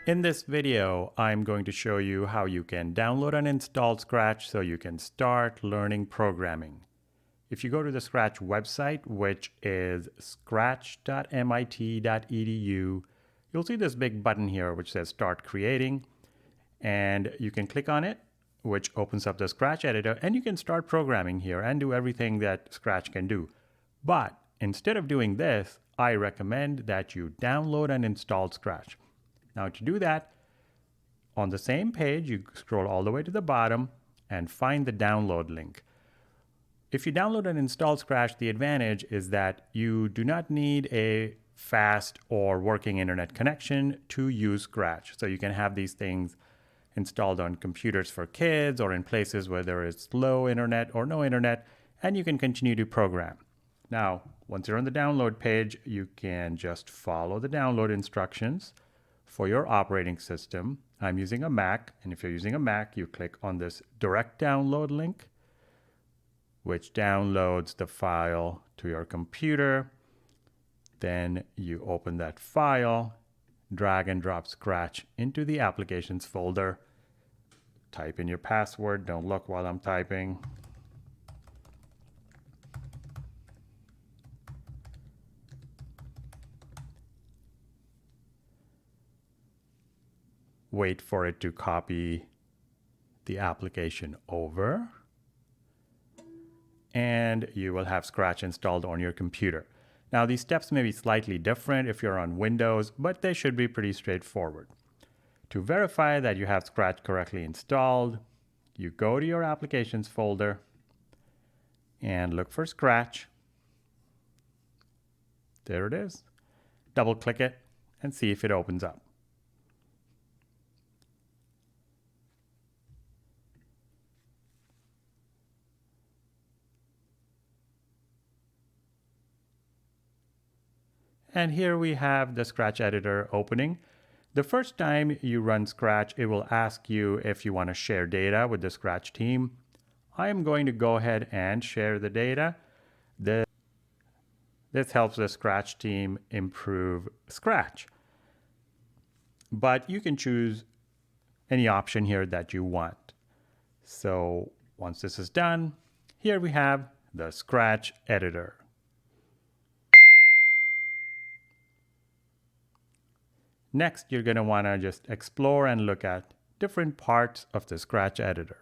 In this video, I'm going to show you how you can download and install Scratch so you can start learning programming. If you go to the Scratch website, which is scratch.mit.edu, you'll see this big button here which says Start Creating, and you can click on it, which opens up the Scratch editor, and you can start programming here and do everything that Scratch can do. But instead of doing this, I recommend that you download and install Scratch. Now to do that, on the same page, you scroll all the way to the bottom and find the download link. If you download and install Scratch, the advantage is that you do not need a fast or working internet connection to use Scratch. So you can have these things installed on computers for kids or in places where there is slow internet or no internet, and you can continue to program. Now, once you're on the download page, you can just follow the download instructions for your operating system. I'm using a Mac, and if you're using a Mac, you click on this direct download link, which downloads the file to your computer. Then you open that file, drag and drop Scratch into the applications folder. Type in your password. Don't look while I'm typing. Wait for it to copy the application over, and you will have Scratch installed on your computer. Now, these steps may be slightly different if you're on Windows, but they should be pretty straightforward. To verify that you have Scratch correctly installed, you go to your applications folder and look for Scratch. There it is. Double click it and see if it opens up. And here we have the Scratch editor opening. The first time you run Scratch, it will ask you if you want to share data with the Scratch team. I am going to go ahead and share the data. This helps the Scratch team improve Scratch. But you can choose any option here that you want. So once this is done, here we have the Scratch editor. Next, you're going to want to just explore and look at different parts of the Scratch editor.